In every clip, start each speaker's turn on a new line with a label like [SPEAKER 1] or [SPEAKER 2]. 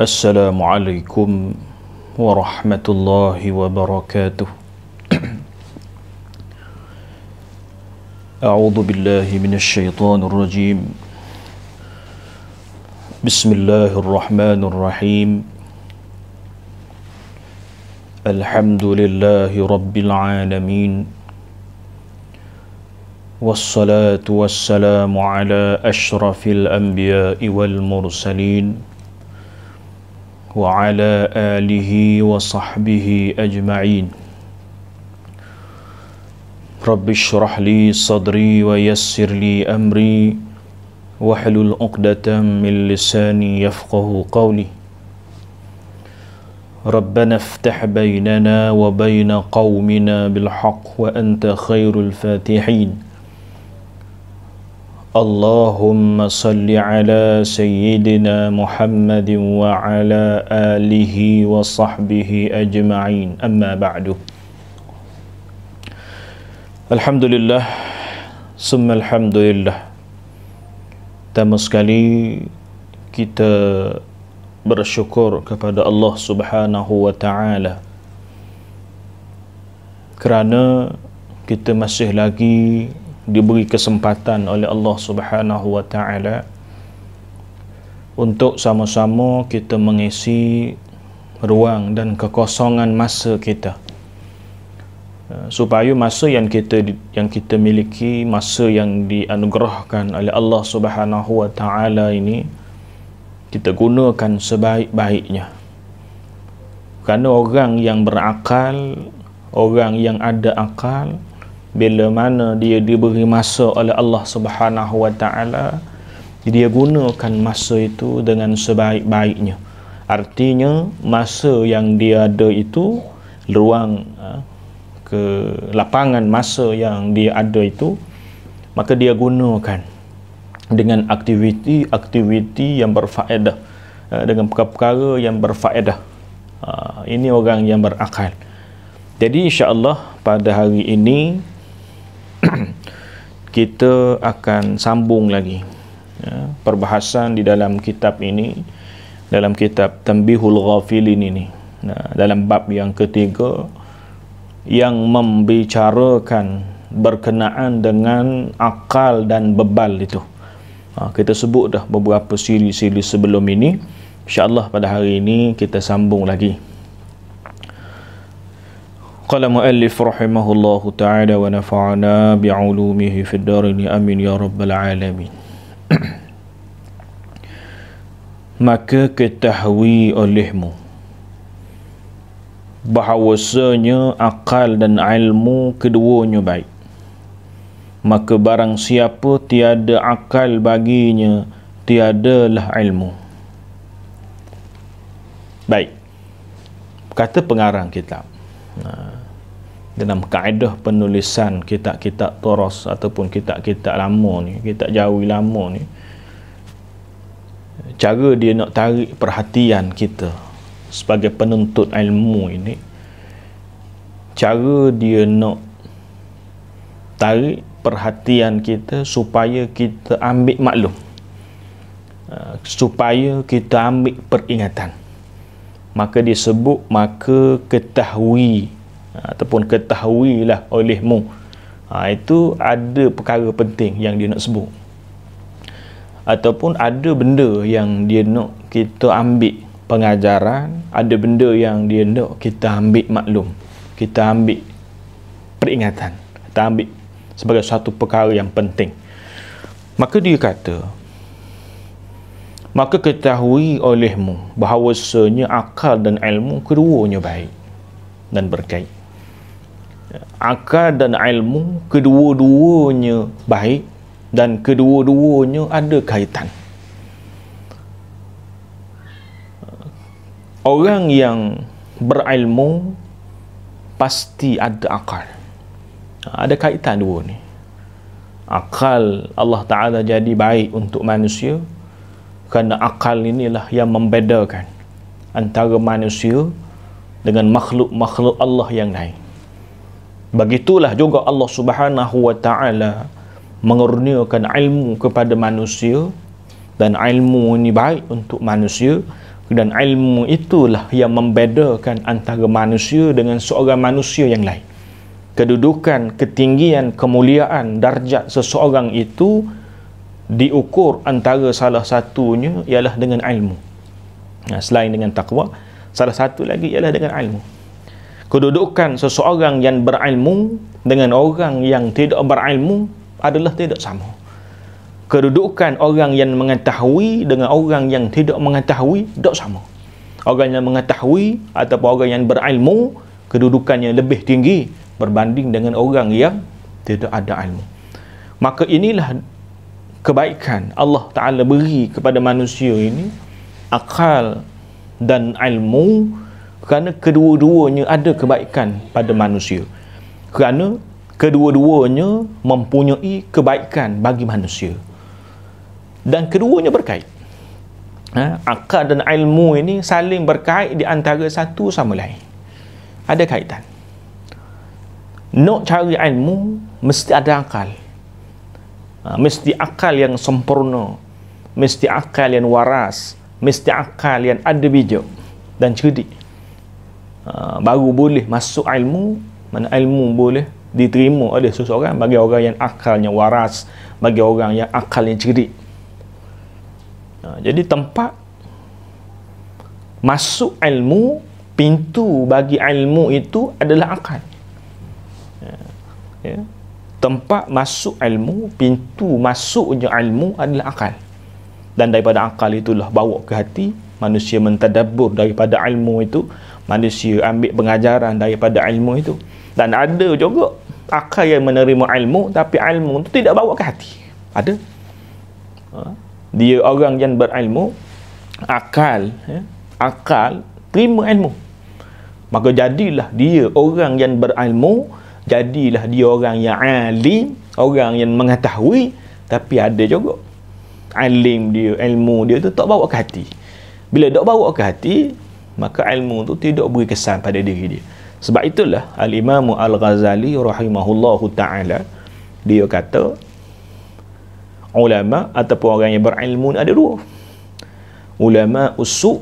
[SPEAKER 1] Assalamualaikum warahmatullahi wabarakatuh. A'udzu billahi minasy syaithanir rajim. Bismillahirrahmanirrahim. Alhamdulillahi rabbil alamin. Wassalatu wassalamu ala asyrafil anbiya'i wal mursalin wa ala alihi wa sahbihi ajma'in. Rabbi syrah li sadri wa yassir li amri wahlul 'uqdatam min lisani yafqahu qawli. Rabbana iftah bainana wa baina qaumina bil haqq wa anta khairul fatihin. Allahumma salli ala sayyidina Muhammadin wa ala alihi wa sahbihi ajma'in. Amma ba'du. Alhamdulillah, summa alhamdulillah. Pertama sekali kita bersyukur kepada Allah Subhanahu wa ta'ala kerana kita masih lagi diberi kesempatan oleh Allah Subhanahu wa ta'ala untuk sama-sama kita mengisi ruang dan kekosongan masa kita, supaya masa yang kita miliki, masa yang dianugerahkan oleh Allah Subhanahu wa ta'ala ini, kita gunakan sebaik-baiknya. Kerana orang yang berakal, orang yang ada akal, bila mana dia diberi masa oleh Allah Subhanahu wa ta'ala, dia gunakan masa itu dengan sebaik-baiknya. Artinya masa yang dia ada itu, ruang ke lapangan masa yang dia ada itu, maka dia gunakan dengan aktiviti yang berfaedah, dengan perkara-perkara yang berfaedah. Ini orang yang berakal. Jadi insya-Allah pada hari ini kita akan sambung lagi perbahasan di dalam kitab ini, dalam kitab Tanbihul Ghafilin ini, dalam bab yang ketiga yang membicarakan berkenaan dengan akal dan bebal itu. Kita sebut dah beberapa siri-siri sebelum ini. InsyaAllah pada hari ini kita sambung lagi. Qala muallif rahimahullahu ta'ala wa nafa'ana bi'ulumihi fid darini amin ya rabbal alamin. Maka ketahui olehmu bahawasanya akal dan ilmu keduanya baik. Maka barang siapa tiada akal baginya, tiadalah ilmu. Baik, kata pengarang kitab dalam kaedah penulisan kitab-kitab Turas ataupun kitab-kitab lama ni, kitab Jawi lama ni, cara dia nak tarik perhatian kita sebagai penuntut ilmu ini, cara dia nak tarik perhatian kita supaya kita ambil maklum, supaya kita ambil peringatan. Maka disebut, maka ketahui ataupun ketahuilah olehmu. Itu ada perkara penting yang dia nak sebut, ataupun ada benda yang dia nak kita ambil pengajaran, ada benda yang dia nak kita ambil maklum, kita ambil peringatan, kita ambil sebagai satu perkara yang penting. Maka dia kata, maka ketahui olehmu bahawasanya akal dan ilmu keduanya baik dan berkait. Akal dan ilmu kedua-duanya baik dan kedua-duanya ada kaitan. Orang yang berilmu pasti ada akal. Ada kaitan dua ni. Akal Allah Ta'ala jadi baik untuk manusia kerana akal inilah yang membedakan antara manusia dengan makhluk-makhluk Allah yang lain. Begitulah juga Allah Subhanahu wa ta'ala mengurniakan ilmu kepada manusia, dan ilmu ini baik untuk manusia Dan ilmu itulah yang membedakan antara manusia dengan seorang manusia yang lain. Kedudukan, ketinggian, kemuliaan, darjat seseorang itu diukur antara salah satunya ialah dengan ilmu. Selain dengan takwa, salah satu lagi ialah dengan ilmu. Kedudukan seseorang yang berilmu dengan orang yang tidak berilmu adalah tidak sama. Kedudukan orang yang mengetahui dengan orang yang tidak mengetahui tidak sama. Orang yang mengetahui ataupun orang yang berilmu, kedudukannya lebih tinggi berbanding dengan orang yang tidak ada ilmu. Maka inilah kebaikan Allah Ta'ala beri kepada manusia ini, akal dan ilmu, kerana kedua-duanya ada kebaikan pada manusia. Kerana kedua-duanya mempunyai kebaikan bagi manusia. Dan keduanya berkait. Akal dan ilmu ini saling berkait di antara satu sama lain. Ada kaitan. Nak cari ilmu, mesti ada akal. Mesti akal yang sempurna, mesti akal yang waras, mesti akal yang ada bijak dan cerdik. Baru boleh masuk ilmu. Mana ilmu boleh diterima oleh seseorang bagi orang yang akalnya waras, bagi orang yang akalnya cerdik. Jadi tempat masuk ilmu, pintu bagi ilmu itu adalah akal. Tempat masuk ilmu, pintu masuknya ilmu adalah akal. Dan daripada akal itulah bawa ke hati, manusia mentadabbur daripada ilmu itu, manusia ambil pengajaran daripada ilmu itu. Dan ada juga akal yang menerima ilmu, tapi ilmu itu tidak bawa ke hati. Ada. Dia orang yang berilmu, akal terima ilmu, maka jadilah dia orang yang berilmu, jadilah dia orang yang alim, orang yang mengetahui. Tapi ada juga alim dia, ilmu dia tu tak bawa ke hati. Bila tak bawa ke hati, maka ilmu tu tidak beri kesan pada diri dia. Sebab itulah Al-Imam Al-Ghazali rahimahullahu ta'ala, dia kata ulama ataupun orang yang berilmu ada dua. Ulama usu',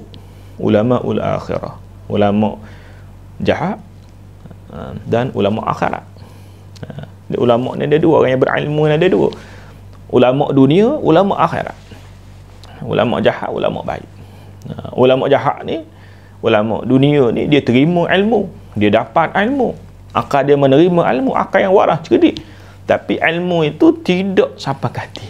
[SPEAKER 1] ulama ul akhirah. Ulama jahat dan ulama akhirat. Ulama ni ada dua, orang yang berilmu ni ada dua. Ulama dunia, ulama akhirat. Ulama jahat, ulama baik. Ulama jahat ni, ulama dunia ni, dia terima ilmu, dia dapat ilmu, akal dia menerima ilmu, akal yang waras, cerdik, tapi ilmu itu tidak sampai ke hati.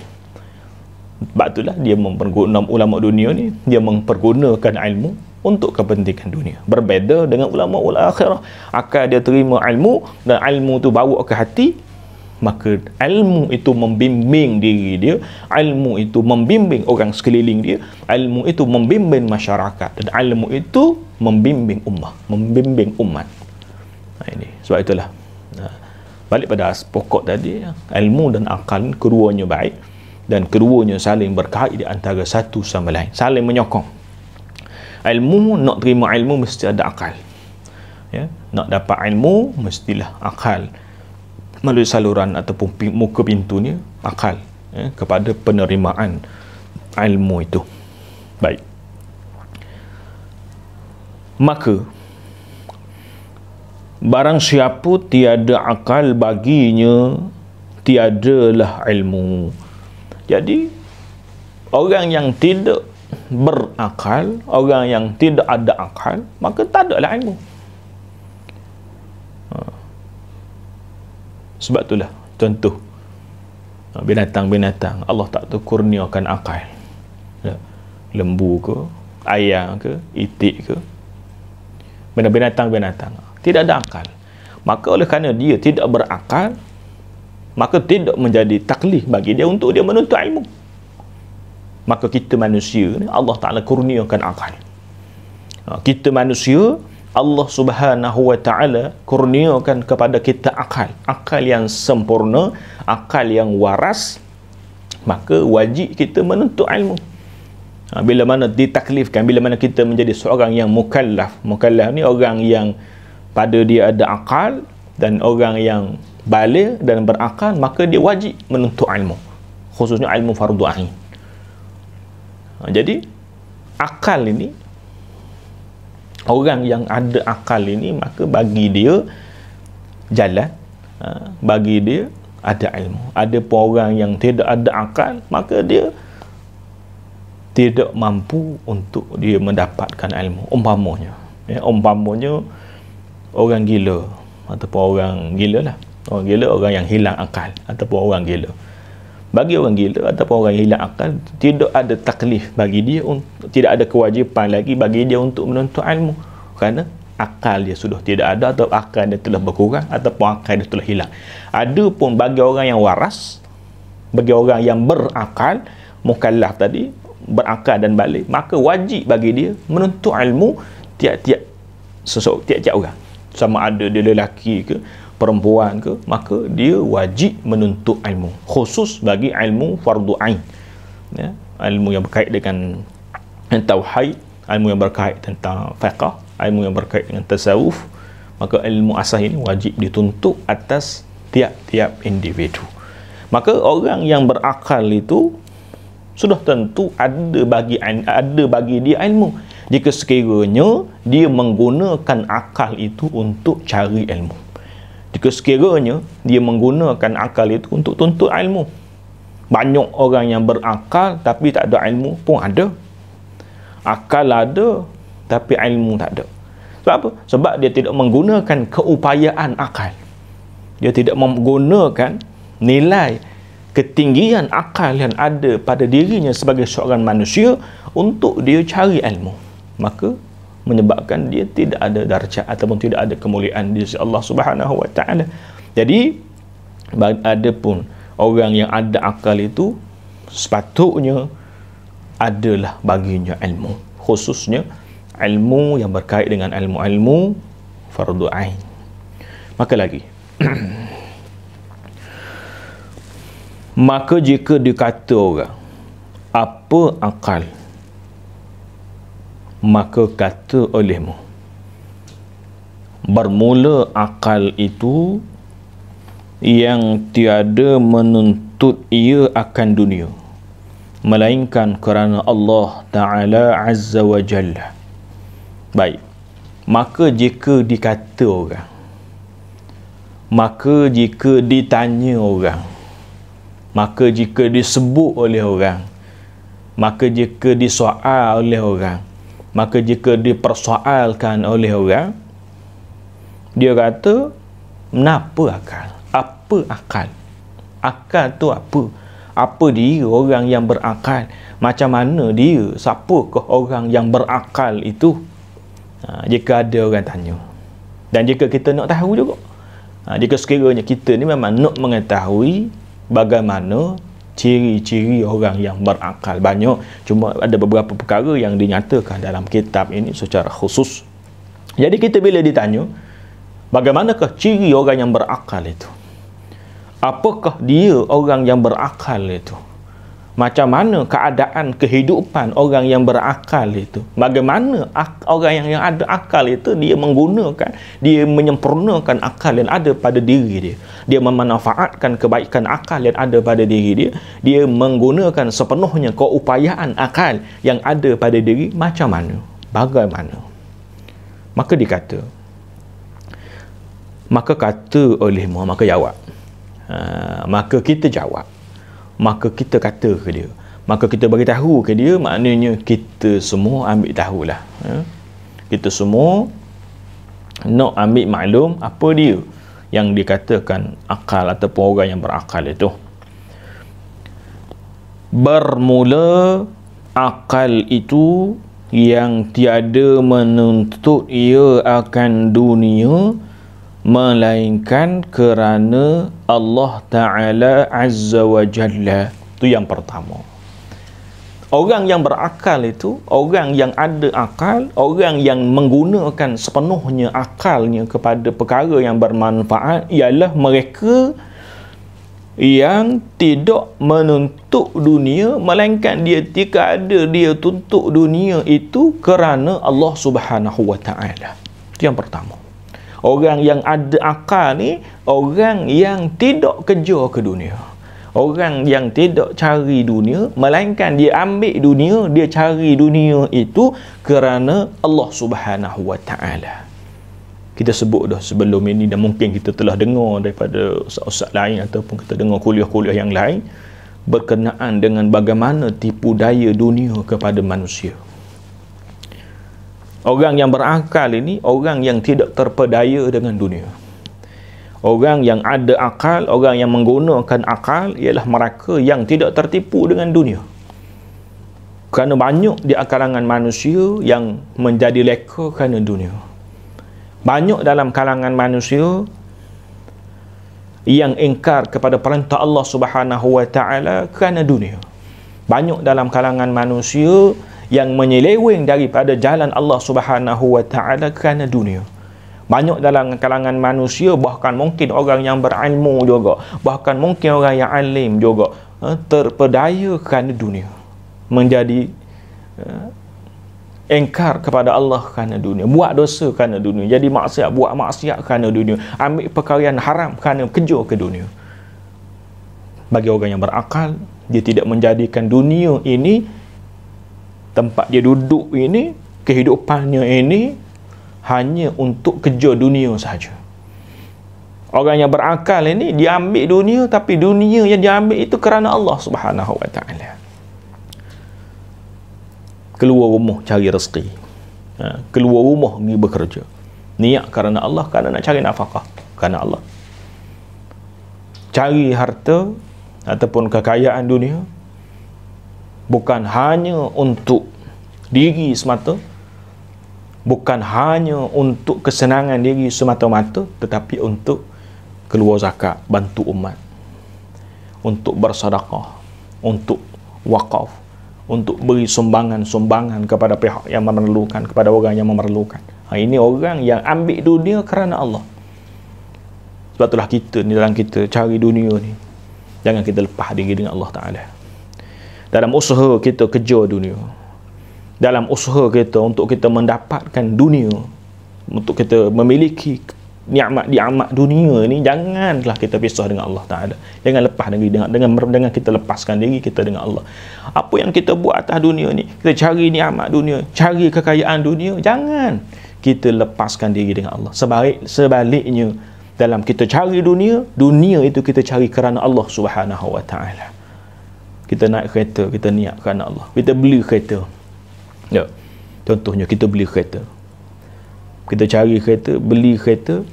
[SPEAKER 1] Sebab itulah dia mempergunakan, ulama dunia ni dia mempergunakan ilmu untuk kepentingan dunia. Berbeza dengan ulama ul akhirah, akal dia terima ilmu dan ilmu tu bawa ke hati, maka ilmu itu membimbing diri dia, ilmu itu membimbing orang sekeliling dia, ilmu itu membimbing masyarakat, dan ilmu itu membimbing ummah, membimbing umat. Ini sebab itulah balik pada pokok tadi, ilmu dan akal keduanya baik dan keduanya saling berkait di antara satu sama lain, saling menyokong. Ilmu, nak terima ilmu mesti ada akal, ya. Nak dapat ilmu mestilah akal melalui saluran ataupun muka pintunya akal, ya, kepada penerimaan ilmu itu. Baik, maka barang siapa tiada akal baginya tiadalah ilmu. Jadi orang yang tidak berakal, orang yang tidak ada akal, maka tak adalah ilmu. Sebab itulah contoh binatang-binatang Allah tak kurniakan akal, ya. Lembu ke, ayam ke, itik ke, binatang-binatang tidak ada akal. Maka oleh kerana dia tidak berakal, maka tidak menjadi taklif bagi dia untuk dia menuntut ilmu. Maka kita manusia ni Allah Ta'ala kurniakan akal. Kita manusia, Allah Subhanahu wa Ta'ala kurniakan kepada kita akal, akal yang sempurna, akal yang waras. Maka wajib kita menuntut ilmu. Bila mana ditaklifkan, bila mana kita menjadi seorang yang mukallaf. Mukallaf ni orang yang pada dia ada akal dan orang yang baligh dan berakal, maka dia wajib menuntut ilmu, khususnya ilmu fardu ain. Jadi akal ini Orang yang ada akal ini, maka bagi dia jalan, bagi dia ada ilmu. Ada pun orang yang tidak ada akal, maka dia tidak mampu untuk dia mendapatkan ilmu. Umpamanya orang gila, ataupun orang gila lah, orang gila, orang yang hilang akal, ataupun orang gila. Bagi orang gila ataupun orang yang hilang akal, tidak ada taklif bagi dia, tidak ada kewajipan lagi bagi dia untuk menuntut ilmu, kerana akal dia sudah tidak ada, atau akal dia telah berkurang, ataupun akal dia telah hilang. Ada pun bagi orang yang waras, bagi orang yang berakal, mukallaf tadi, berakal dan balik, maka wajib bagi dia menuntut ilmu tiap-tiap orang, sama ada dia lelaki ke perempuan ke, maka dia wajib menuntut ilmu, khusus bagi ilmu fardu ain, ya, ilmu yang berkait dengan tauhid, ilmu yang berkait tentang fiqh, ilmu yang berkait dengan tasawuf. Maka ilmu asas ini wajib dituntut atas tiap-tiap individu. Maka orang yang berakal itu sudah tentu ada bagi dia ilmu, jika sekiranya dia menggunakan akal itu untuk cari ilmu. Jika sekiranya dia menggunakan akal itu untuk tuntut ilmu. Banyak orang yang berakal tapi tak ada ilmu pun ada. Akal ada tapi ilmu tak ada. Sebab apa? Sebab dia tidak menggunakan keupayaan akal. Dia tidak menggunakan nilai ketinggian akal yang ada pada dirinya sebagai seorang manusia untuk dia cari ilmu. Maka menyebabkan dia tidak ada darjat ataupun tidak ada kemuliaan di sisi Allah Subhanahu wa taala. Jadi ada pun orang yang ada akal itu sepatutnya adalah baginya ilmu, khususnya ilmu yang berkait dengan ilmu-ilmu fardu ain. Maka lagi maka jika dikata orang apa akal, maka kata olehmu, bermula akal itu yang tiada menuntut ia akan dunia, melainkan kerana Allah Ta'ala Azza wa Jalla. Baik, maka jika dikata orang, maka jika ditanya orang, maka jika disebut oleh orang, maka jika disoal oleh orang, maka jika dipersoalkan oleh orang, dia kata, kenapa akal? Apa akal? Akal tu apa? Apa dia orang yang berakal? Macam mana dia? Siapakah orang yang berakal itu? Jika ada orang tanya. Dan jika kita nak tahu juga, jika sekiranya kita ni memang nak mengetahui bagaimana ciri-ciri orang yang berakal, banyak, cuma ada beberapa perkara yang dinyatakan dalam kitab ini secara khusus. Jadi kita bila ditanya, bagaimanakah ciri orang yang berakal itu? Apakah dia orang yang berakal itu? Macam mana keadaan kehidupan orang yang berakal itu? Bagaimana orang yang ada akal itu dia menggunakan, dia menyempurnakan akal yang ada pada diri dia. Dia memanfaatkan kebaikan akal yang ada pada diri dia. Dia menggunakan sepenuhnya keupayaan akal yang ada pada diri. Macam mana? Bagaimana? Maka dikata, maka kata olehmu, maka jawab. Maka kita jawab. Maka kita kata ke dia, maka kita beritahu ke dia, maknanya kita semua ambil tahulah, kita semua nak ambil maklum apa dia yang dikatakan akal ataupun orang yang berakal itu. Bermula akal itu yang tiada menuntut ia akan dunia, melainkan kerana Allah Ta'ala Azza wa Jalla. Itu yang pertama. Orang yang berakal itu, orang yang ada akal, orang yang menggunakan sepenuhnya akalnya kepada perkara yang bermanfaat, ialah mereka yang tidak menuntut dunia, melainkan dia jika ada dia tuntut dunia itu kerana Allah Subhanahu wa Ta'ala. Itu yang pertama. Orang yang ada akal ni orang yang tidak kerja ke dunia. Orang yang tidak cari dunia, melainkan dia ambil dunia, dia cari dunia itu kerana Allah Subhanahu wa Ta'ala. Kita sebut dah sebelum ini, dan mungkin kita telah dengar daripada ustaz-ustaz lain ataupun kita dengar kuliah-kuliah yang lain berkenaan dengan bagaimana tipu daya dunia kepada manusia. Orang yang berakal ini orang yang tidak terpedaya dengan dunia. Orang yang ada akal, orang yang menggunakan akal ialah mereka yang tidak tertipu dengan dunia. Kerana banyak di kalangan manusia yang menjadi leka kerana dunia. Banyak dalam kalangan manusia yang ingkar kepada perintah Allah Subhanahu wa Ta'ala kerana dunia. Banyak dalam kalangan manusia yang menyeleweng daripada jalan Allah Subhanahu wa Ta'ala kerana dunia. Banyak dalam kalangan manusia, bahkan mungkin orang yang berilmu juga, bahkan mungkin orang yang alim juga, terpedaya kerana dunia, menjadi engkar kepada Allah kerana dunia, buat dosa kerana dunia, jadi maksiat, buat maksiat kerana dunia, ambil perkara yang haram kerana kerja ke dunia. Bagi orang yang berakal, dia tidak menjadikan dunia ini, tempat dia duduk ini, kehidupannya ini hanya untuk kerja dunia sahaja. Orang yang berakal ini, dia ambil dunia, tapi dunia yang dia ambil itu kerana Allah Subhanahu wa Ta'ala. Keluar rumah cari rezeki, keluar rumah pergi bekerja, niat kerana Allah, kerana nak cari nafkah kerana Allah. Cari harta ataupun kekayaan dunia bukan hanya untuk diri semata, bukan hanya untuk kesenangan diri semata-mata, tetapi untuk keluar zakat, bantu umat, untuk bersedekah, untuk wakaf, untuk beri sumbangan-sumbangan kepada pihak yang memerlukan, kepada orang yang memerlukan. Ini orang yang ambil dunia kerana Allah. Sebab itulah kita ni, dalam kita cari dunia ni, jangan kita lepas diri dengan Allah Ta'ala. Dalam usaha kita kerja dunia, dalam usaha kita untuk kita mendapatkan dunia, untuk kita memiliki nikmat dunia ni, janganlah kita pisah dengan Allah Ta'ala. Jangan lepas diri dengan kita lepaskan diri kita dengan Allah. Apa yang kita buat atas dunia ni, kita cari nikmat dunia, cari kekayaan dunia, jangan kita lepaskan diri dengan Allah. Sebaliknya, dalam kita cari dunia, dunia itu kita cari kerana Allah Subhanahu wa Ta'ala. Kita naik kereta, kita niat kerana Allah. Kita beli kereta, ya, contohnya kita beli kereta, kita cari kereta, beli kereta,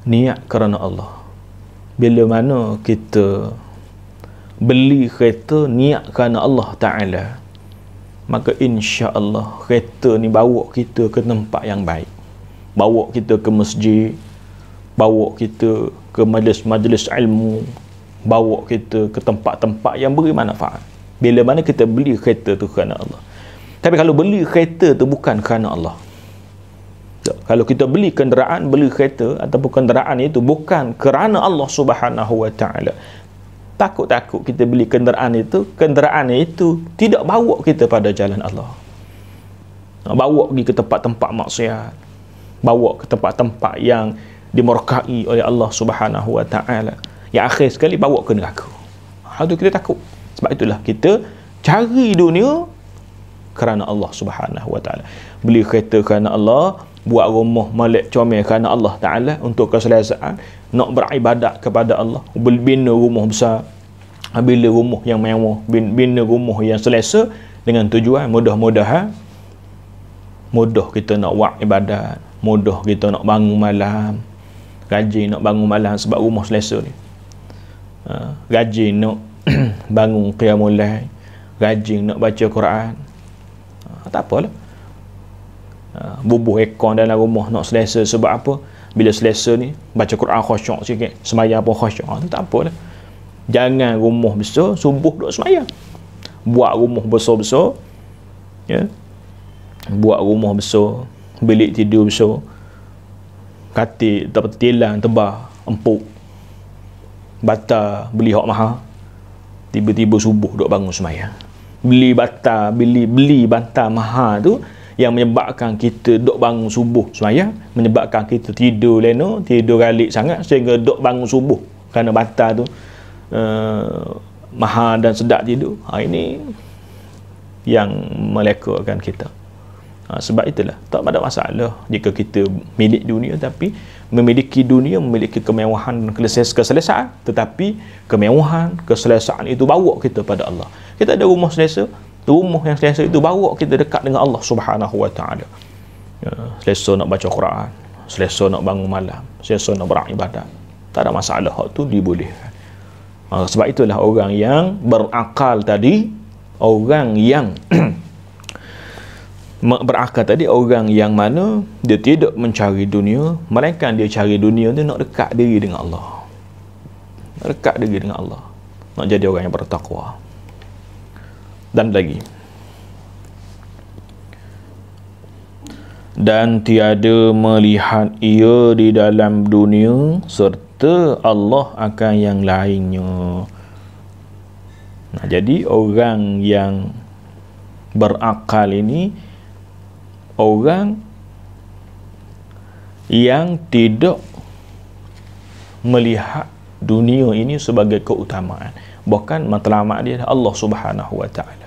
[SPEAKER 1] niat kerana Allah. Bila mana kita beli kereta niat kerana Allah Ta'ala, maka insya-Allah kereta ni bawa kita ke tempat yang baik, bawa kita ke masjid, bawa kita ke majlis-majlis ilmu, bawa kita ke tempat-tempat yang beri manfaat. Bila mana kita beli kereta tu kerana Allah. Tapi kalau beli kereta tu bukan kerana Allah, kalau kita beli kenderaan, beli kereta ataupun kenderaan itu bukan kerana Allah Subhanahu wa Ta'ala, takut-takut kita beli kenderaan itu tidak bawa kita pada jalan Allah, bawa pergi ke tempat-tempat maksiat, bawa ke tempat-tempat yang dimurkai oleh Allah Subhanahu wa Ta'ala, yang akhir sekali bawa ke neraka. Itu kita takut. Sebab itulah kita cari dunia kerana Allah Subhanahu wa Ta'ala. Beli kereta kerana Allah, buat rumah malik comel kerana Allah Ta'ala untuk keselesaan, nak beribadat kepada Allah, bina rumah besar, bina rumah yang mewah, bina rumah yang selesa, dengan tujuan mudah-mudahan mudah kita nak buat ibadat, mudah kita nak bangun malam, rajin nak bangun malam sebab rumah selesa ni, rajin nak bangun qiyamul lail, rajin nak baca Quran, tak apalah. Bubuh ekor dalam rumah nak selesa sebab apa? Bila selesa ni baca Quran khusyuk sikit, sembahyang pun khusyuk, tu tak apalah. Jangan rumah besar subuh duk sembahyang. Buat rumah besar-besar, ya, buat rumah besar, bilik tidur besar, katil tak tilang tebal empuk, bata beli hak mahal, tiba-tiba subuh duk bangun sembahyang. Beli bata mahal tu yang menyebabkan kita duk bangun subuh sembahyang, menyebabkan kita tidur leno, tidur galik sangat sehingga duk bangun subuh kerana bata tu mahal dan sedap tidur. Ini yang melekakan kita. Sebab itulah tak ada masalah jika kita milik dunia, tapi memiliki dunia, memiliki kemewahan dan keselesaan, tetapi kemewahan, keselesaan itu bawa kita pada Allah. Kita ada rumah selesa, rumah yang selesa itu bawa kita dekat dengan Allah Subhanahu wa taala. Selesa nak baca Quran, selesa nak bangun malam, selesa nak beribadat, tak ada masalah, hak tu dibolehkan. Sebab itulah orang yang berakal tadi, orang yang berakal tadi, orang yang mana dia tidak mencari dunia, melainkan dia cari dunia tu nak dekat diri dengan Allah, nak dekat diri dengan Allah, nak jadi orang yang bertakwa. Dan lagi, dan tiada melihat ia di dalam dunia serta Allah akan yang lainnya. Jadi orang yang berakal ini orang yang tidak melihat dunia ini sebagai keutamaan, bahkan matlamat dia Allah Subhanahu wa taala.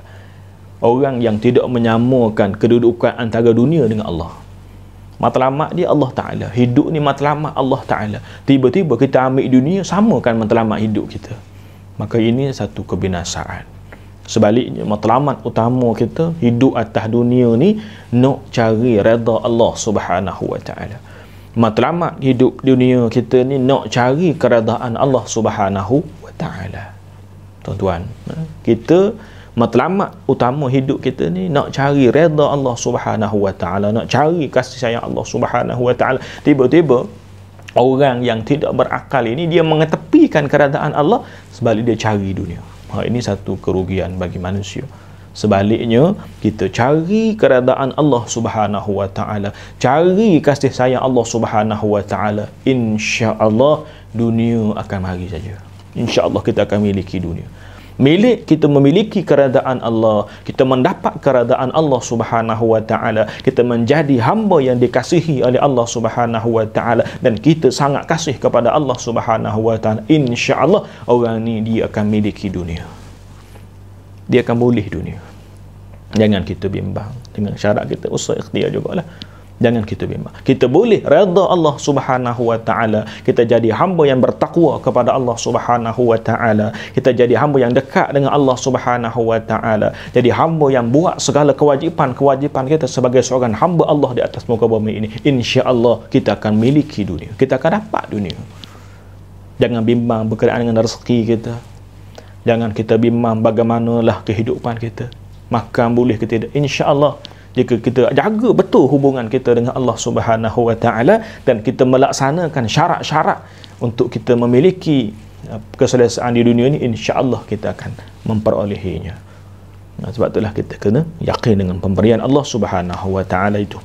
[SPEAKER 1] Orang yang tidak menyamakan kedudukan antara dunia dengan Allah. Matlamat dia Allah Taala, hidup ni matlamat Allah Taala. Tiba-tiba kita ambil dunia, samakan matlamat hidup kita, maka ini satu kebinasaan. Sebaliknya, matlamat utama kita hidup atas dunia ni nak cari redha Allah Subhanahu wa taala. Matlamat hidup dunia kita ni nak cari keredaan Allah Subhanahu wa taala. Tuan-tuan, kita matlamat utama hidup kita ni nak cari redha Allah Subhanahu wa taala, nak cari kasih sayang Allah Subhanahu wa taala. Tiba-tiba orang yang tidak berakal ini dia mengetepikan keredaan Allah, sebalik dia cari dunia. Ini satu kerugian bagi manusia. Sebaliknya, kita cari keredaan Allah Subhanahu wa taala, cari kasih sayang Allah Subhanahu wa taala, insya-Allah dunia akan mari saja. Insya-Allah kita akan miliki dunia. Kita memiliki keredaan Allah, kita mendapat keredaan Allah Subhanahu wa taala, kita menjadi hamba yang dikasihi oleh Allah Subhanahu wa taala, dan kita sangat kasih kepada Allah Subhanahu wa taala, insya-Allah orang ni dia akan miliki dunia. Dia akan boleh dunia. Jangan kita bimbang dengan syarat kita usaha ikhtiar jugalah. Jangan kita bimbang. Kita boleh redha Allah Subhanahu wa taala, kita jadi hamba yang bertakwa kepada Allah Subhanahu wa taala, kita jadi hamba yang dekat dengan Allah Subhanahu wa taala, jadi hamba yang buat segala kewajipan kita sebagai seorang hamba Allah di atas muka bumi ini. Insya-Allah kita akan miliki dunia, kita akan dapat dunia. Jangan bimbang berkenaan dengan rezeki kita. Jangan kita bimbang bagaimanalah kehidupan kita, makan boleh ke tidak. Insya-Allah jika kita jaga betul hubungan kita dengan Allah Subhanahu wa taala dan kita melaksanakan syarat-syarat untuk kita memiliki keselesaan di dunia ini, insya-Allah kita akan memperolehinya. Sebab itulah kita kena yakin dengan pemberian Allah Subhanahu wa taala itu.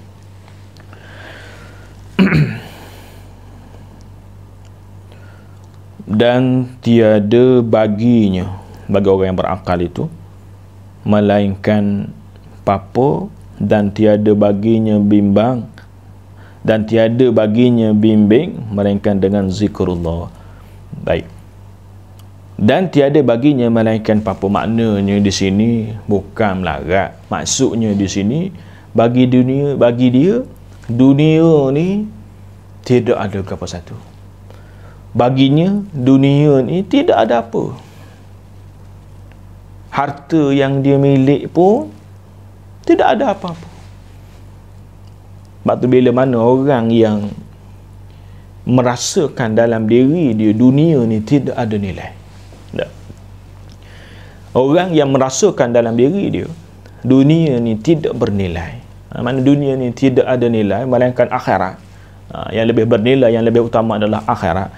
[SPEAKER 1] Dan tiada baginya, bagi orang yang berakal itu, melainkan papa, dan tiada baginya bimbang, dan tiada baginya bimbing melainkan dengan zikrullah. Baik. Dan tiada baginya melainkan apa maknanya di sini bukan melarat. Maksudnya di sini bagi dunia, bagi dia dunia ni tidak ada apa satu. Baginya dunia ni tidak ada apa. Harta yang dia milik pun tidak ada apa-apa. Sebab tu bila mana orang yang merasakan dalam diri dia dunia ni tidak ada nilai. Tak. Orang yang merasakan dalam diri dia dunia ni tidak bernilai. Mana dunia ni tidak ada nilai melainkan akhirat. Yang lebih bernilai, yang lebih utama adalah akhirat.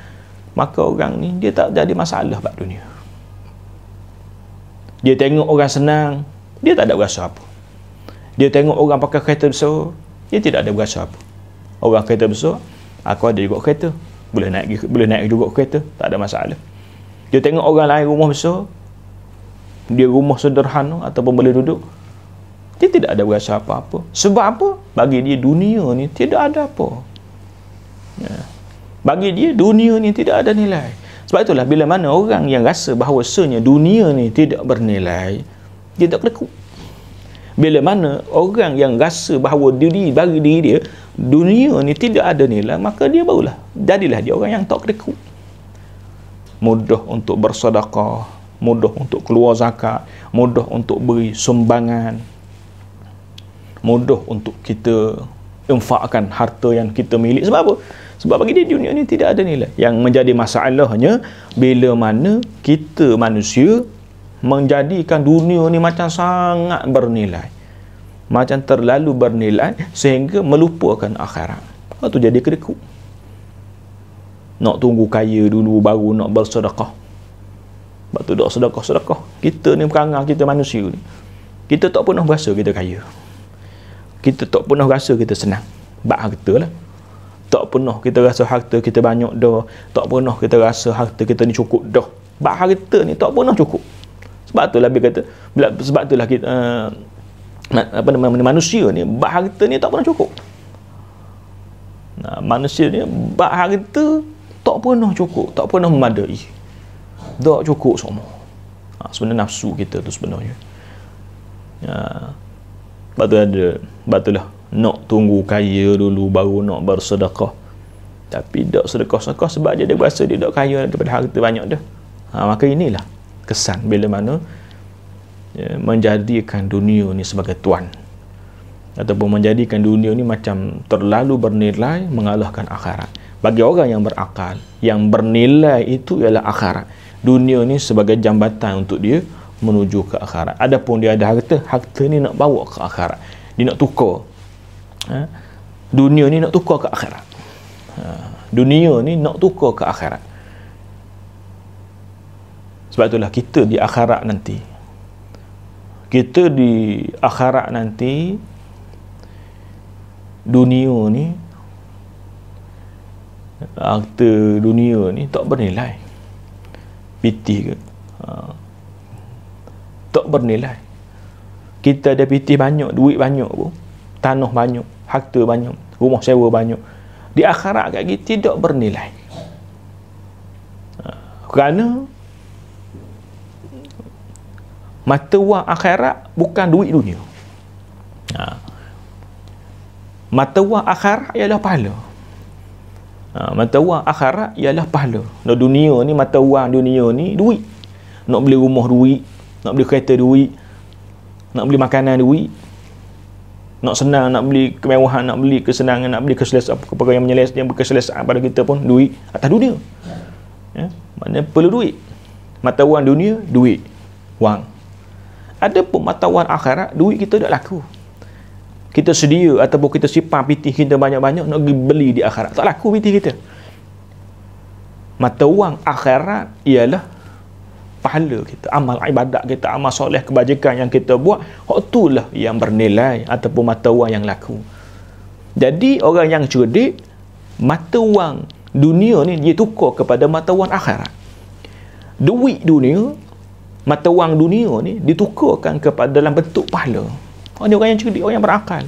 [SPEAKER 1] Maka orang ni dia tak jadi masalah bab dunia. Dia tengok orang senang, dia tak ada rasa apa. Dia tengok orang pakai kereta besar, dia tidak ada berasa apa. Orang kereta besar, aku ada juga kereta, boleh naik juga kereta, tak ada masalah. Dia tengok orang lain rumah besar, dia rumah sederhana ataupun boleh duduk, dia tidak ada berasa apa-apa. Sebab apa? Bagi dia dunia ni tidak ada apa. Bagi dia dunia ni tidak ada nilai. Sebab itulah bila mana orang yang rasa bahawasanya dunia ni tidak bernilai, dia tak kelekuk. Bila mana orang yang rasa bahawa bagi diri dia dunia ni tidak ada nilai, maka dia barulah jadilah dia orang yang tak kelekuk. Mudah untuk bersedekah, mudah untuk keluar zakat, mudah untuk beri sumbangan, mudah untuk kita infakkan harta yang kita milik. Sebab apa? Sebab bagi dia dunia ni tidak ada nilai. Yang menjadi masalahnya bila mana kita manusia menjadikan dunia ni macam sangat bernilai, macam terlalu bernilai sehingga melupakan akhirat. Lepas tu jadi kedekut. Nak tunggu kaya dulu baru nak bersedekah. Sebab tu tak sedekah-sedekah. Kita ni perangai kita manusia ni, kita tak pernah rasa kita kaya. Kita tak pernah rasa kita senang. Bak harta lah. Tak pernah kita rasa harta kita banyak dah. Tak pernah kita rasa harta kita ni cukup dah. Bak harta ni tak pernah cukup. Sebab itulah dia kata, sebab itulah kita manusia ni bak harta ni tak pernah cukup. Nah, manusia ni bak harta tak pernah cukup, tak pernah memadai. Tak cukup semua. Sebenarnya nafsu kita tu sebenarnya. Sebab tu ada, sebab itulah nak tunggu kaya dulu baru nak bersedekah. Tapi tak sedekah-sedekah sebab dia berasa dia tak kaya daripada harta banyak dah. Maka inilah kesan bila mana menjadikan dunia ni sebagai tuan, ataupun menjadikan dunia ni macam terlalu bernilai mengalahkan akhirat. Bagi orang yang berakal, yang bernilai itu ialah akhirat. Dunia ni sebagai jambatan untuk dia menuju ke akhirat. Adapun dia ada harta, harta ni nak bawa ke akhirat. Dia nak tukar. Dunia ni nak tukar ke akhirat. Dunia ni nak tukar ke akhirat. Sebab itulah kita di akhirat nanti. Kita di akhirat nanti, dunia ni, harta dunia ni tak bernilai. Pitih ke? Tak bernilai. Kita ada pitih banyak, duit banyak pun, tanah banyak, harta banyak, rumah sewa banyak, di akhirat kat kita tidak bernilai. Kerana mata wang akhirat bukan duit dunia. Mata wang akhirat ialah pahala. Mata wang akhirat ialah pahala. Nah, dunia ni, mata wang dunia ni duit. Nak beli rumah duit, nak beli kereta duit, nak beli makanan duit, nak senang, nak beli kemewahan, nak beli kesenangan, nak beli keselesaan, perkara yang berkeselesaan pada kita pun duit atas dunia. Maknanya perlu duit. Mata wang dunia, duit, wang. Ada pun mata wang akhirat, duit kita tak laku. Kita sedia ataupun kita simpan pitih kita banyak-banyak nak pergi beli di akhirat, tak laku pitih kita. Mata wang akhirat ialah pahala kita, amal ibadat kita, amal soleh, kebajikan yang kita buat, itulah yang bernilai ataupun mata wang yang laku. Jadi orang yang cerdik, mata wang dunia ni dia tukar kepada mata wang akhirat. Duit dunia, mata wang dunia ni ditukarkan kepada dalam bentuk pahala. Ini orang yang cerdik, orang yang berakal.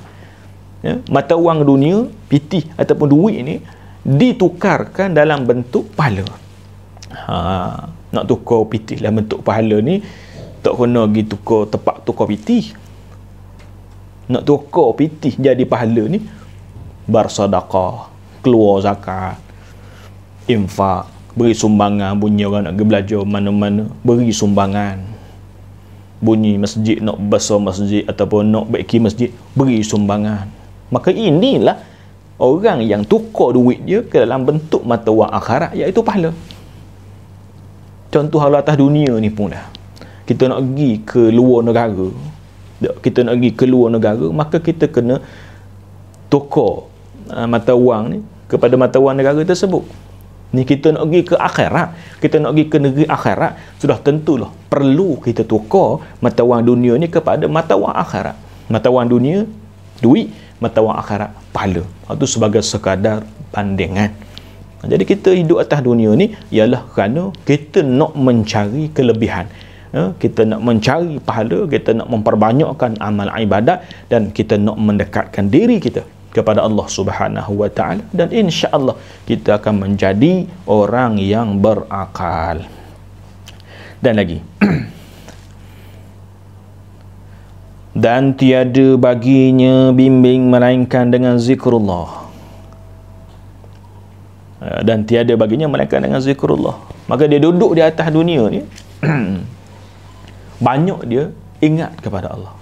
[SPEAKER 1] Mata wang dunia, pitih ataupun duit ni ditukarkan dalam bentuk pahala. Nak tukar pitih dalam bentuk pahala ni, tak kena pergi tukar tempat tukar pitih. Nak tukar pitih jadi pahala ni, bersedekah, keluar zakat, infak, beri sumbangan. Bunyi orang nak pergi belajar mana-mana, beri sumbangan. Bunyi masjid, nak besar masjid ataupun nak baiki masjid, beri sumbangan. Maka inilah orang yang tukar duit dia ke dalam bentuk mata wang akhirat, iaitu pahala. Contoh hal atas dunia ni pun dah. Kita nak pergi ke luar negara, maka kita kena tukar mata wang ni kepada mata wang negara tersebut. Ni kita nak pergi ke akhirat, kita nak pergi ke negeri akhirat, sudah tentulah perlu kita tukar mata wang dunia ni kepada mata wang akhirat. Mata wang dunia duit, mata wang akhirat pahala. Itu sebagai sekadar bandingan. Jadi kita hidup atas dunia ni ialah kerana kita nak mencari kelebihan. Kita nak mencari pahala, kita nak memperbanyakkan amal ibadat, dan kita nak mendekatkan diri kita kepada Allah Subhanahu wa taala, dan insya-Allah kita akan menjadi orang yang berakal. Dan lagi dan tiada baginya bimbing melainkan dengan zikrullah. Dan tiada baginya melainkan dengan zikrullah. Maka dia duduk di atas dunia ni banyak dia ingat kepada Allah.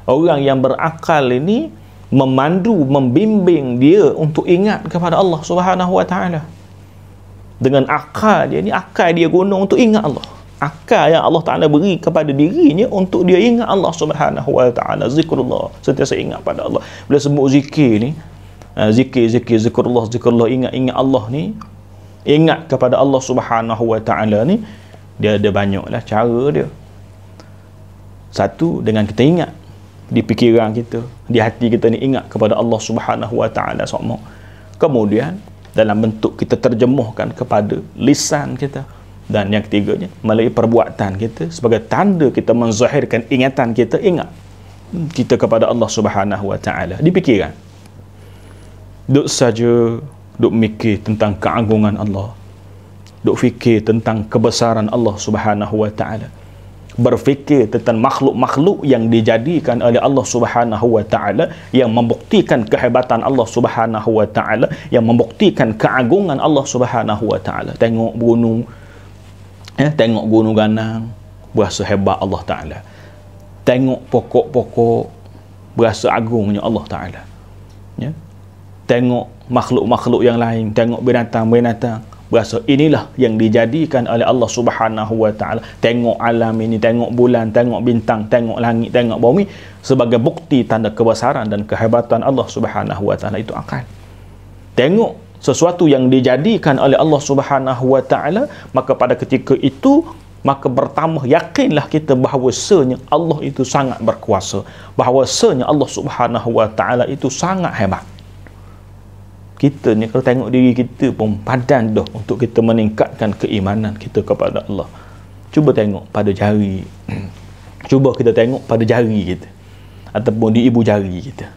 [SPEAKER 1] Orang yang berakal ini memandu, membimbing dia untuk ingat kepada Allah Subhanahu wa taala. Dengan akal dia ni, akal dia guna untuk ingat Allah. Akal yang Allah Taala beri kepada dirinya untuk dia ingat Allah Subhanahu wa taala, zikrullah, sentiasa ingat pada Allah. Bila sebut zikir ni, zikrullah, ingat Allah ni, ingat kepada Allah Subhanahu wa taala ni, dia ada banyaklah cara dia. Satu, dengan kita ingat di fikiran kita, di hati kita ni ingat kepada Allah Subhanahu wa taala semua. Kemudian dalam bentuk kita terjemahkan kepada lisan kita, dan yang ketiganya melalui perbuatan kita sebagai tanda kita menzahirkan ingatan kita, ingat kita kepada Allah Subhanahu wa taala di fikiran. Duk saja duk mikir tentang keagungan Allah, duk fikir tentang kebesaran Allah Subhanahu wa taala, berfikir tentang makhluk-makhluk yang dijadikan oleh Allah Subhanahu wa taala, yang membuktikan kehebatan Allah Subhanahu wa taala, yang membuktikan keagungan Allah Subhanahu wa taala. Tengok gunung, tengok gunung ganang, berasa hebat Allah taala. Tengok pokok-pokok, berasa agungnya Allah taala. Tengok makhluk-makhluk yang lain, tengok binatang-binatang, berasa inilah yang dijadikan oleh Allah Subhanahu wa taala. Tengok alam ini, tengok bulan, tengok bintang, tengok langit, tengok bumi sebagai bukti tanda kebesaran dan kehebatan Allah Subhanahu wa taala. Itu akal. Tengok sesuatu yang dijadikan oleh Allah Subhanahu wa taala, maka pada ketika itu maka bertambah yakinlah kita bahawasanya Allah itu sangat berkuasa, bahawasanya Allah Subhanahu wa taala itu sangat hebat. Kita ni kalau tengok diri kita pun padan dah untuk kita meningkatkan keimanan kita kepada Allah. Cuba tengok pada jari. Cuba kita tengok pada jari kita, ataupun di ibu jari kita.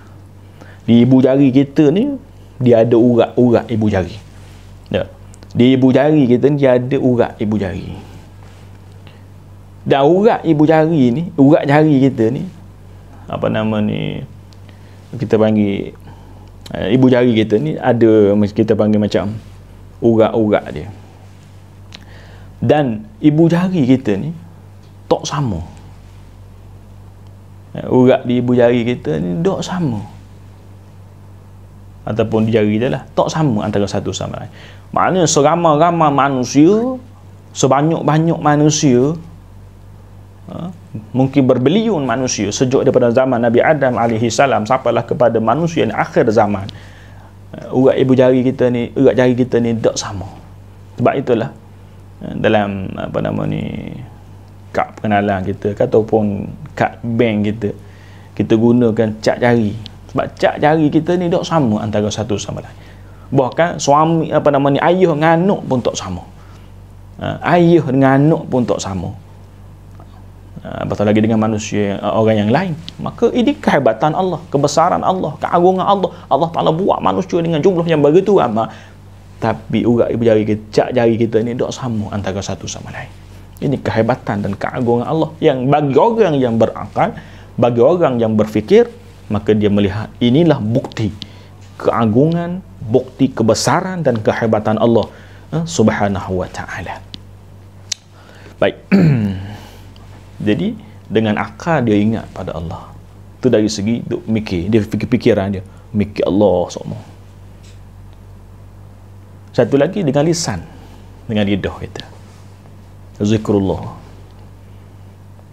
[SPEAKER 1] Di ibu jari kita ni dia ada urat-urat ibu jari. Di ibu jari kita ni dia ada urat ibu jari. Dan urat ibu jari ni, urat jari kita ni, apa nama ni, kita panggil ibu jari kita ni ada, kita panggil macam urat-urat dia. Dan ibu jari kita ni tak sama. Urat di ibu jari kita ni tak sama, ataupun di jari dia lah, tak sama antara satu sama lain. Maknanya seramai-ramai manusia, sebanyak-banyak manusia, mungkin berbelion manusia sejak daripada zaman Nabi Adam alaihi salam sampailah kepada manusia yang akhir zaman, urat ibu jari kita ni, urat jari kita ni tak sama. Sebab itulah dalam apa nama ni, kad pengenalan kita ataupun kad bank kita, kita gunakan cat jari. Sebab cat jari kita ni tak sama antara satu sama lain. Bahkan suami, apa nama ni, ayah dengan anak pun tak sama. Ayah dengan anak pun tak sama. Apatah lagi dengan manusia, orang yang lain. Maka ini kehebatan Allah, kebesaran Allah, keagungan Allah. Allah Ta'ala buat manusia dengan jumlah yang begitu ramai, tapi urat ibu jari kita, cat jari kita ni tak sama antara satu sama lain. Ini kehebatan dan keagungan Allah yang bagi orang yang berakal, bagi orang yang berfikir, maka dia melihat inilah bukti keagungan, bukti kebesaran dan kehebatan Allah Subhanahu wa taala. Baik. Jadi dengan akal dia ingat pada Allah. Itu dari segi duk mikir, dia fikir-fikiran dia, mikir Allah semua. Satu lagi dengan lisan, dengan lidah kita. Zikrullah.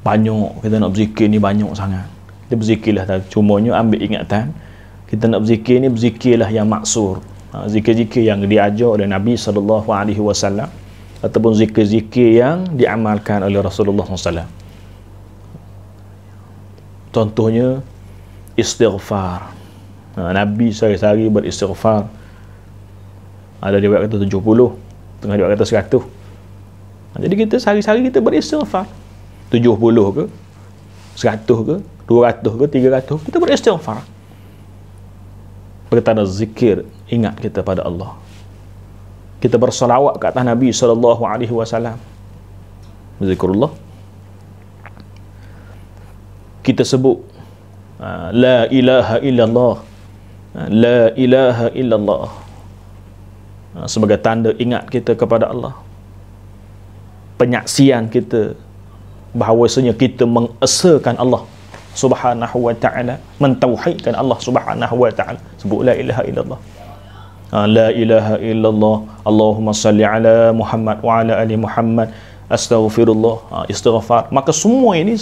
[SPEAKER 1] Banyak kita nak berzikir ni, banyak sangat. Kita berzikirlah, cumanya ambil ingatan. Kita nak berzikir ni, berzikirlah yang maksur. Zikir-zikir yang diajar oleh Nabi SAW, ataupun zikir-zikir yang diamalkan oleh Rasulullah SAW. Contohnya istighfar. Nabi sehari-hari beristighfar. Ada riwayat kata 70, tengah riwayat kata 100. Jadi kita sehari-hari kita beristighfar. 70 ke, 100 ke, 200 ke, 300, kita beristighfar. perkataan zikir, ingat kita pada Allah. Kita bersolawat ke atas Nabi SAW. Zikrullah. Kita sebut la ilaha illallah, la ilaha illallah, sebagai tanda ingat kita kepada Allah. Penyaksian kita bahawasanya kita mengesakan Allah Subhanahu wa ta'ala, mentauhidkan Allah Subhanahu wa ta'ala. Sebut la ilaha illallah. La ilaha illallah, Allahumma salli ala Muhammad wa ala ali Muhammad, astaghfirullah, istighfar. Maka semua ini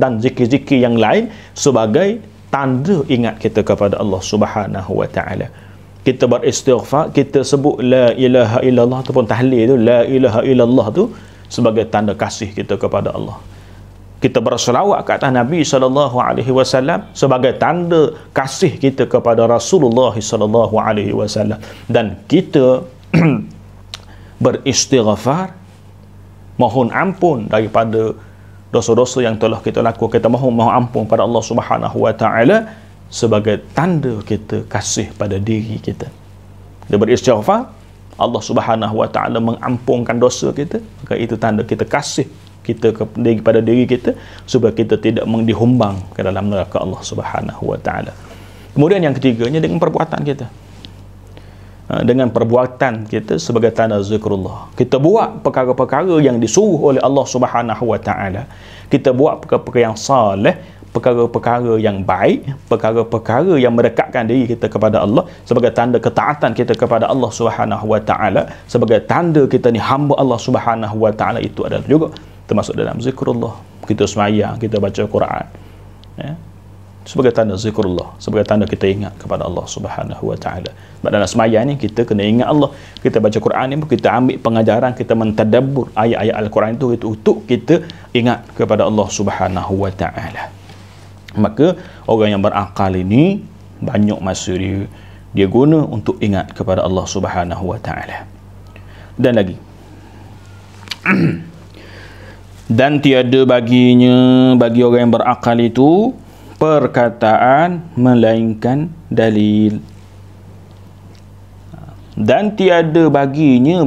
[SPEAKER 1] dan zikir-zikir yang lain sebagai tanda ingat kita kepada Allah Subhanahu wa ta'ala. Kita beristighfar, kita sebut la ilaha illallah ataupun tahlil tu, la ilaha illallah tu sebagai tanda kasih kita kepada Allah. Kita berselawat ke atas Nabi SAW sebagai tanda kasih kita kepada Rasulullah SAW. Dan kita beristighfar, mohon ampun daripada dosa-dosa yang telah kita lakukan. Kita mohon ampun pada Allah Subhanahu wa ta'ala sebagai tanda kita kasih pada diri kita. Kita beristighfar, Allah Subhanahu wa ta'ala mengampunkan dosa kita, maka itu tanda kita kasih kita kepada diri kita supaya kita tidak dihumbang ke dalam neraka Allah Subhanahu wa ta'ala. Kemudian yang ketiganya dengan perbuatan kita. Dengan perbuatan kita sebagai tanda zikrullah. Kita buat perkara-perkara yang disuruh oleh Allah Subhanahu wa ta'ala. Kita buat perkara-perkara yang saleh, perkara-perkara yang baik, perkara-perkara yang mendekatkan diri kita kepada Allah sebagai tanda ketaatan kita kepada Allah Subhanahu wa ta'ala, sebagai tanda kita ni hamba Allah Subhanahu wa ta'ala. Itu adalah juga termasuk dalam zikrullah. Kita sembahyang, kita baca Quran, ya, sebagai tanda zikrullah, sebagai tanda kita ingat kepada Allah Subhanahu wa ta'ala. Sebab dalam sembahyang ni kita kena ingat Allah. Kita baca Quran ni kita ambil pengajaran, kita mentadabbur ayat-ayat Al-Quran itu untuk kita ingat kepada Allah Subhanahu wa ta'ala. Maka orang yang berakal ini banyak masa dia guna untuk ingat kepada Allah Subhanahu wa ta'ala. Dan lagi dan tiada baginya, bagi orang yang berakal itu, perkataan melainkan dalil. Dan tiada baginya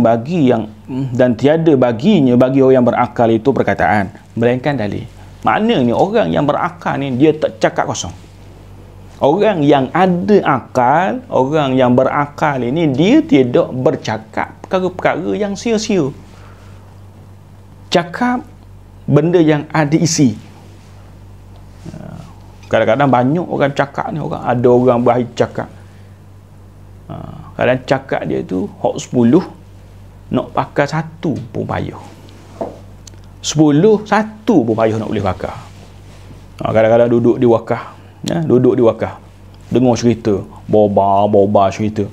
[SPEAKER 1] bagi orang yang berakal itu perkataan melainkan dalil. Maknanya orang yang berakal ni dia tak cakap kosong. Orang yang ada akal, orang yang berakal ini dia tidak bercakap perkara-perkara yang sia-sia. Cakap benda yang ada isi. Kadang-kadang banyak orang cakap ni, ada orang baik cakap. Kadang cakap dia tu hak 10, nak pakai 1 pun payah. 10, 1 pun payah nak boleh pakai. Kadang-kadang duduk di wakaf, ya, duduk di wakaf, dengar cerita, boba cerita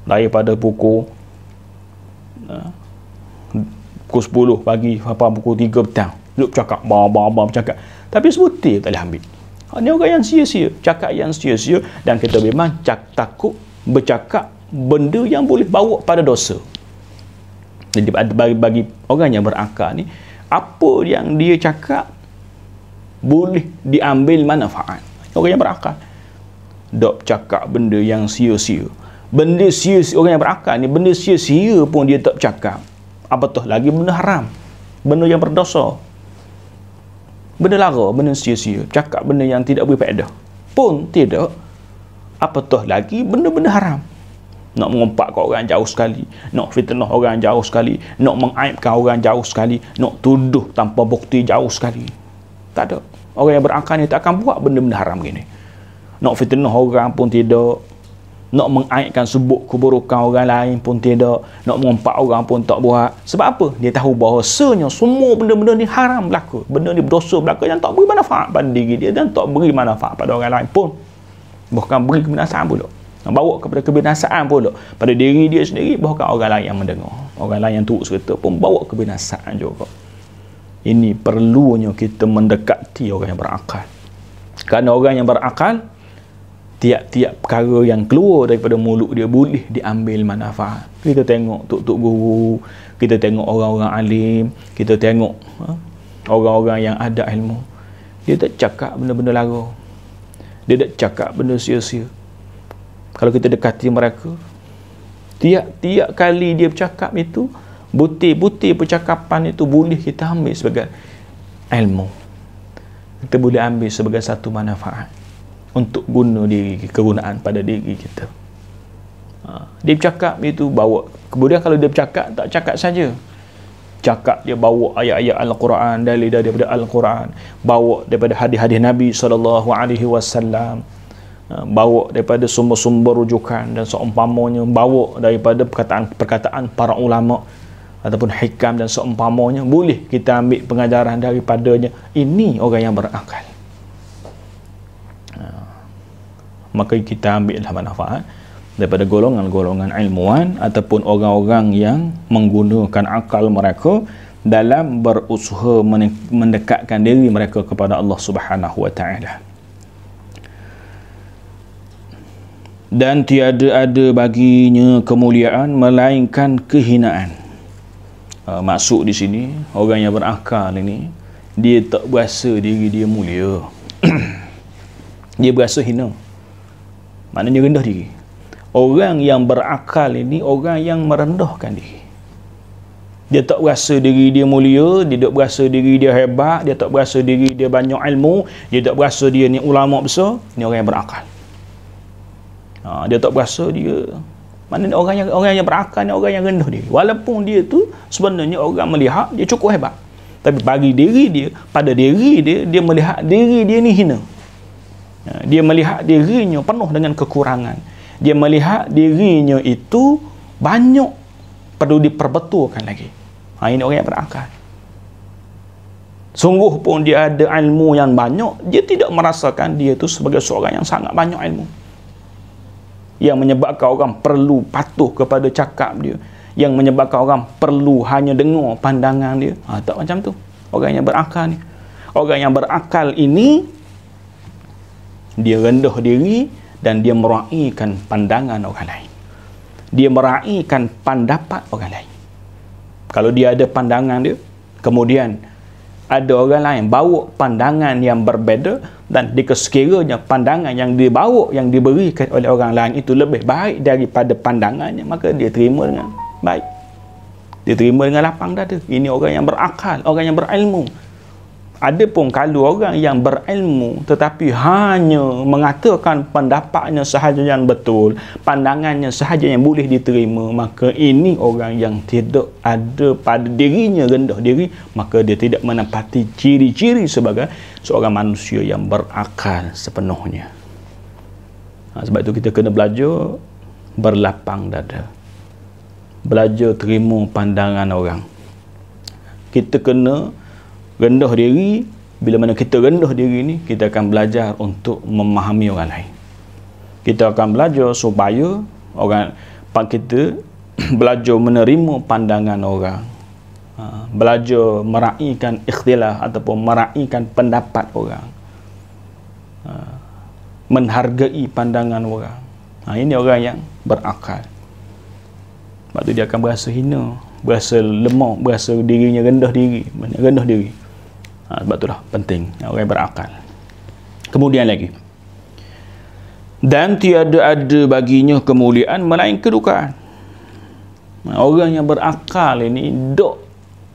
[SPEAKER 1] daripada pukul 10 pagi sampai pukul 3 petang, duduk bercakap, bercakap, tapi sebutir tak boleh ambil. Ini orang yang sia-sia, cakap yang sia-sia. Dan kita memang takut bercakap benda yang boleh bawa pada dosa. Jadi bagi orang yang berakal ni, apa yang dia cakap boleh diambil manfaat. Orang yang berakal dok cakap benda yang sia-sia. Benda sia-sia, orang yang berakal ni, benda sia-sia pun dia tak cakap. Apatah lagi benda haram, benda yang berdosa, benda lara, benda sia-sia. Cakap benda yang tidak berfaedah pun tidak. Apatah lagi benda-benda haram. Nak mengumpat ke orang jauh sekali, nak fitnah orang jauh sekali, nak mengaibkan orang jauh sekali, nak tuduh tanpa bukti jauh sekali. Tak ada. Orang yang berakal ni tak akan buat benda-benda haram gini. Nak fitnah orang pun tidak, nak mengaibkan sebut keburukan orang lain pun tidak, nak mengumpat orang pun tak buat. Sebab apa? Dia tahu bahawasanya semua benda-benda ni haram berlaku, benda ni berdosa berlaku yang tak beri manfaat pada diri dia dan tak beri manfaat pada orang lain pun, bahkan beri kebinasaan pula, bawa kepada kebinasaan pula pada diri dia sendiri, bahkan orang lain yang mendengar, orang lain yang turut serta pun bawa kebinasaan juga. Ini perlunya kita mendekati orang yang berakal. Kerana orang yang berakal, tiap-tiap perkara yang keluar daripada mulut dia boleh diambil manfaat. Kita tengok tok-tok guru, kita tengok orang-orang alim, kita tengok orang-orang yang ada ilmu. Dia tak cakap benda-benda lara, dia tak cakap benda sia-sia. Kalau kita dekati mereka, tiap kali dia bercakap itu, butir-butir percakapan itu boleh kita ambil sebagai ilmu. Kita boleh ambil sebagai satu manfaat untuk guna kegunaan pada diri kita. Dia bercakap itu bawa, kemudian kalau dia bercakap, tak cakap saja. Cakap dia bawa ayat-ayat Al-Quran, dalil daripada Al-Quran, bawa daripada hadis-hadis Nabi SAW, bawa daripada sumber-sumber rujukan dan seumpamanya, bawa daripada perkataan para ulama ataupun hikam dan seumpamanya. Boleh kita ambil pengajaran daripadanya. Ini orang yang berakal. Maka kita ambillah manfaat daripada golongan-golongan ilmuwan ataupun orang-orang yang menggunakan akal mereka dalam berusaha mendekatkan diri mereka kepada Allah Subhanahu wa taala. Dan tiada ada baginya kemuliaan melainkan kehinaan. Maksud di sini, orang yang berakal ini, dia tak berasa diri dia mulia. Dia berasa hina. Maknanya rendah diri. Orang yang berakal ini orang yang merendahkan diri. Dia tak berasa diri dia mulia, dia tak berasa diri dia hebat, dia tak berasa diri dia banyak ilmu, dia tak berasa dia ni ulama besar. Ni orang yang berakal. Dia tak berasa dia, maknanya orang yang berakal ni orang yang rendah diri. Walaupun dia tu sebenarnya orang melihat dia cukup hebat, tapi bagi diri dia, pada diri dia, dia melihat diri dia ni hina. Dia melihat dirinya penuh dengan kekurangan. Dia melihat dirinya itu banyak perlu diperbetulkan lagi. Ini orang yang berakal. Sungguh pun dia ada ilmu yang banyak, dia tidak merasakan dia itu sebagai seorang yang sangat banyak ilmu, yang menyebabkan orang perlu patuh kepada cakap dia, yang menyebabkan orang perlu hanya dengar pandangan dia. Tak macam tu orang yang berakal ni. Orang yang berakal ini, dia rendah diri dan dia meraihkan pandangan orang lain. Dia meraihkan pendapat orang lain. Kalau dia ada pandangan dia, kemudian ada orang lain bawa pandangan yang berbeza, dan sekiranya pandangan yang dibawa, yang diberikan oleh orang lain itu lebih baik daripada pandangannya, maka dia terima dengan baik. Dia terima dengan lapang dada. Ini orang yang berakal, orang yang berilmu. Adapun kalau orang yang berilmu tetapi hanya mengatakan pendapatnya sahaja yang betul, pandangannya sahaja yang boleh diterima, maka ini orang yang tidak ada pada dirinya rendah diri, maka dia tidak menepati ciri-ciri sebagai seorang manusia yang berakal sepenuhnya. Sebab itu kita kena belajar berlapang dada, belajar terima pandangan orang. Kita kena rendah diri. Bila mana kita rendah diri ni, kita akan belajar untuk memahami orang lain. Kita akan belajar supaya kita belajar menerima pandangan orang, belajar meraihkan ikhtilaf ataupun meraihkan pendapat orang, menghargai pandangan orang. Ini orang yang berakal. Sebab tu dia akan berasa hina, berasa lemah, berasa dirinya rendah diri. Sebab itulah penting orang yang berakal. Kemudian lagi, dan tiada ada baginya kemuliaan melainkan kedukaan. Orang yang berakal ini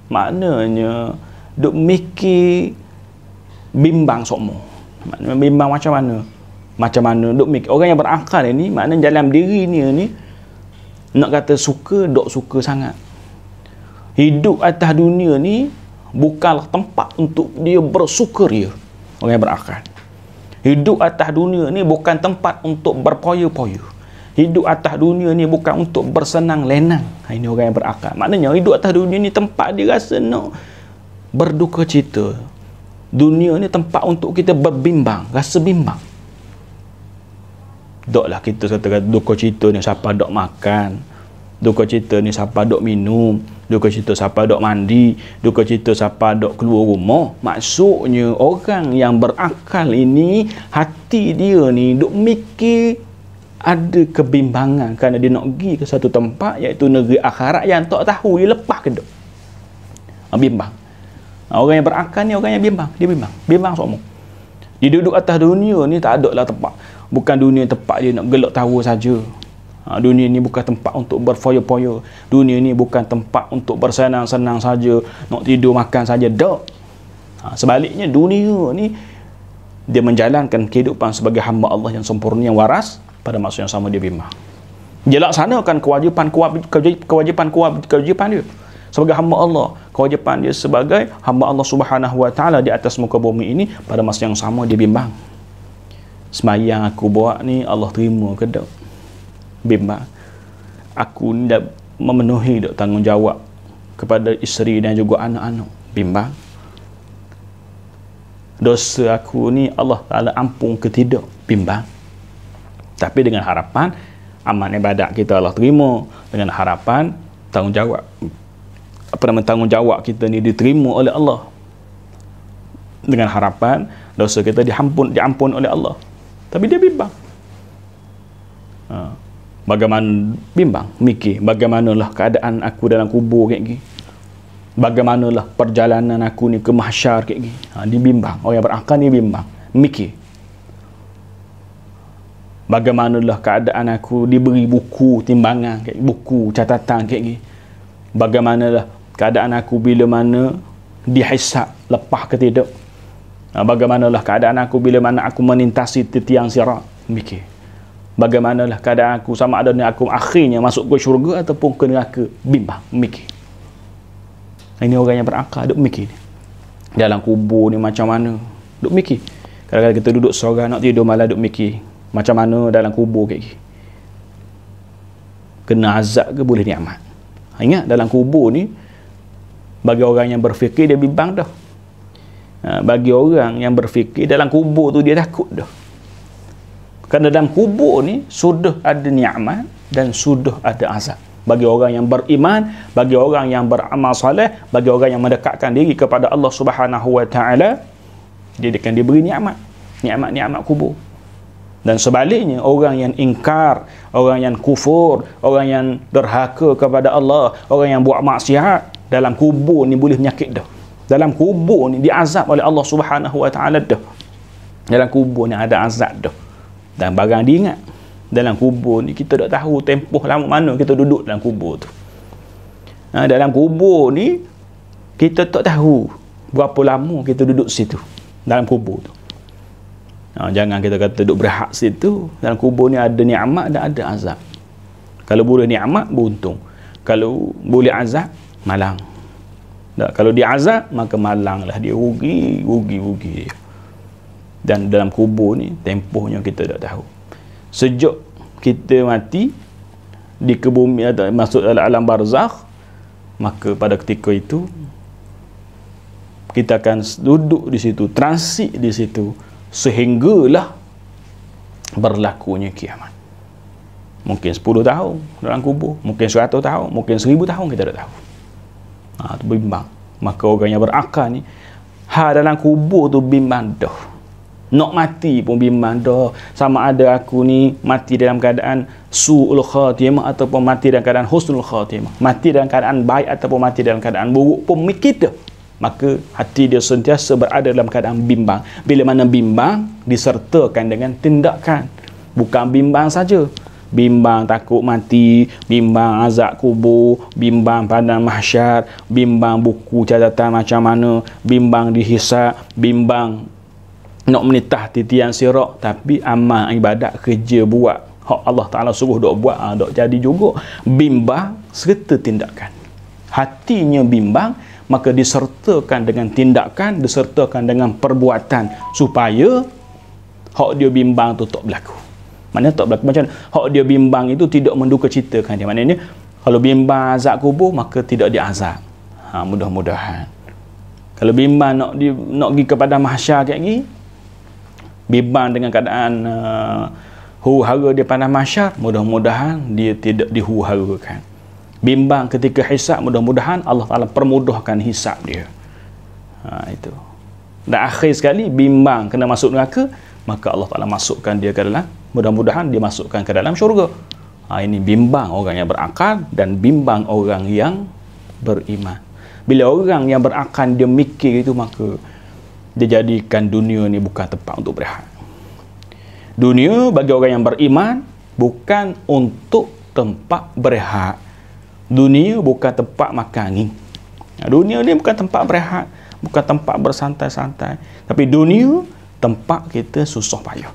[SPEAKER 1] maknanya duk mikir bimbang sokmo. Maknanya bimbang macam mana duk mikir. Orang yang berakal ini maknanya dalam diri ni nak kata suka, duk suka sangat. Hidup atas dunia ni bukanlah tempat untuk dia bersukaria. Orang yang berakal. Hidup atas dunia ni bukan tempat untuk berpoya-poya. Hidup atas dunia ni bukan untuk bersenang lenang. Ini orang yang berakal. Maknanya hidup atas dunia ni tempat dia rasa nak berduka cita. Dunia ni tempat untuk kita berbimbang, rasa bimbang. Doklah kita kata duka cita ni siapa dok makan, duka cita ni siapa dok minum, duka cita siapa dok mandi, duka cita siapa dok keluar rumah. Maksudnya orang yang berakal ini, hati dia ni duk mikir ada kebimbangan kerana dia nak pergi ke satu tempat, iaitu negeri akhirat yang tak tahu dia lepas ke tak. Bimbang. Orang yang berakal ni orang yang bimbang. Dia bimbang semua. Dia duduk atas dunia ni tak ada lah tempat. Bukan dunia tempat dia nak gelak tawa saja. Dunia ni bukan tempat untuk berfoya-foya. Dunia ni bukan tempat untuk bersenang-senang saja, nak tidur makan saja. Tak. Sebaliknya dunia ni dia menjalankan kehidupan sebagai hamba Allah yang sempurna, yang waras. Pada masa yang sama dia bimbang. Dia laksanakan kewajipan dia sebagai hamba Allah, kewajipan dia sebagai hamba Allah Subhanahu wa taala di atas muka bumi ini. Pada masa yang sama dia bimbang. Semayang aku buat ni Allah terima ke tak? Bimbang. Aku ni dah memenuhi tak tanggungjawab kepada isteri dan juga anak-anak? Bimbang. Dosa aku ni Allah Taala ampun ke tidak? Bimbang. Tapi dengan harapan amal ibadat kita Allah terima, dengan harapan tanggungjawab tanggungjawab kita ni diterima oleh Allah, dengan harapan dosa kita diampun oleh Allah. Tapi dia bimbang. Bagaimana bimbang, mikir bagaimanalah keadaan aku dalam kubur kayak gini, bagaimanalah perjalanan aku ni ke mahsyar kayak gini. Dia bimbang. Orang yang berakal ni bimbang, mikir bagaimanalah keadaan aku diberi buku timbangan kayak buku catatan kayak gini, bagaimanalah keadaan aku bila mana dihisab lepas ke tidak, bagaimanalah keadaan aku bila mana aku menintasi tiang sirat. Mikir bagaimanalah keadaan aku, sama ada ni aku akhirnya masuk ke syurga ataupun ke neraka. Bimbang, mikir. Ini orang yang berakal duk mikir. Dalam kubur ni macam mana, duk mikir. Kadang-kadang kita duduk seorang nak tidur malah duk mikir macam mana dalam kubur kayak gini, kena azab ke boleh nikmat. Ingat dalam kubur ni bagi orang yang berfikir dia bimbang dah. Bagi orang yang berfikir dalam kubur tu dia takut dah. Kerana dalam kubur ni sudah ada nikmat dan sudah ada azab. Bagi orang yang beriman, bagi orang yang beramal soleh, bagi orang yang mendekatkan diri kepada Allah Subhanahu wa taala, dia akan diberi nikmat kubur. Dan sebaliknya orang yang ingkar, orang yang kufur, orang yang derhaka kepada Allah, orang yang buat maksiat, dalam kubur ni boleh menyakit dah. Dalam kubur ni diazab oleh Allah Subhanahu wa taala dah. Dalam kubur ni ada azab dah. Dan barang diingat, dalam kubur ni kita tak tahu tempoh lama mana kita duduk dalam kubur tu. Dalam kubur ni kita tak tahu berapa lama kita duduk situ dalam kubur tu. Jangan kita kata duduk berehat situ. Dalam kubur ni ada nikmat dan ada azab. Kalau boleh nikmat, beruntung. Kalau boleh azab, malang. Kalau dia azab, maka malanglah dia, rugi dia. Dan dalam kubur ni tempohnya kita tak tahu. Sejak kita mati di ke bumi atau masuk dalam alam barzakh, maka pada ketika itu kita akan duduk di situ, transit di situ sehinggalah berlakunya kiamat. Mungkin 10 tahun dalam kubur, mungkin 100 tahun, mungkin 1000 tahun, kita tak tahu. Itu bimbang. Maka orang yang berakal ni dalam kubur tu bimbang dah. Nak mati pun bimbang dah. Sama ada aku ni mati dalam keadaan su'ul khatimah ataupun mati dalam keadaan husnul khatimah, mati dalam keadaan baik ataupun mati dalam keadaan buruk pun mikir dah. Maka hati dia sentiasa berada dalam keadaan bimbang. Bila mana bimbang disertakan dengan tindakan. Bukan bimbang saja. Bimbang takut mati, bimbang azab kubur, bimbang padang mahsyar, bimbang buku catatan macam mana, bimbang dihisab, bimbang nak menitah titian sirat, tapi amal ibadat kerja buat hak Allah Ta'ala suruh dok buat, dok jadi juga. Bimbang serta tindakan. Hatinya bimbang, maka disertakan dengan tindakan, disertakan dengan perbuatan supaya hak dia bimbang tu tak berlaku. Maknanya tak berlaku macam mana? Hak dia bimbang itu tidak menduka citakan dia. Maknanya kalau bimbang azab kubur, maka tidak diazab. Mudah-mudahan. Kalau bimbang nak pergi kepada mahsyar kayak gini, bimbang dengan keadaan huru-hara dia pada mahsyar, mudah-mudahan dia tidak dihuru-harakan. Bimbang ketika hisab, mudah-mudahan Allah Ta'ala permudahkan hisab dia. Itu. Dan akhir sekali bimbang kena masuk neraka, maka Allah Ta'ala masukkan dia ke dalam, mudah-mudahan dia masukkan ke dalam syurga. Ini bimbang orang yang berakal dan bimbang orang yang beriman. Bila orang yang berakal dia mikir itu, maka dia jadikan dunia ni bukan tempat untuk berehat. Dunia bagi orang yang beriman bukan untuk tempat berehat. Dunia bukan tempat makan angin. Dunia ni bukan tempat berehat, bukan tempat bersantai-santai. Tapi dunia tempat kita susah payah.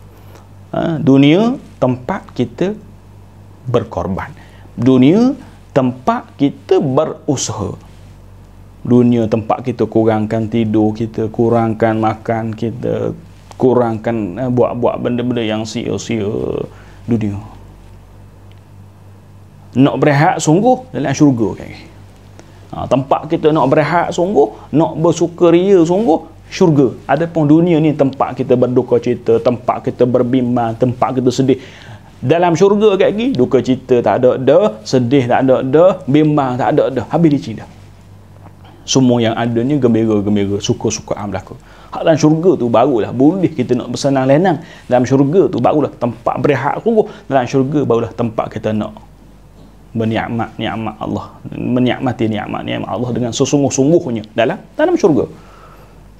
[SPEAKER 1] Dunia tempat kita berkorban. Dunia tempat kita berusaha. Dunia tempat kita kurangkan tidur kita, kurangkan makan kita, kurangkan buat-buat benda-benda yang sia-sia. Dunia nak berehat sungguh dalam syurga kan. Tempat kita nak berehat sungguh, nak bersukaria sungguh, syurga. Adapun dunia ni tempat kita berduka cita, tempat kita berbimbang, tempat kita sedih. Dalam syurga kat lagi, duka cita tak ada dah, sedih tak ada dah, bimbang tak ada dah, habis di dah. Semua yang ada ni gembira-gembira, suka-sukaan berlaku. Dalam syurga tu barulah boleh kita nak bersenang lenang. Dalam syurga tu barulah tempat berehat sungguh. Dalam syurga barulah tempat kita nak bernikmat Allah, menikmati nikmat Allah dengan sesungguh-sungguhnya dalam syurga.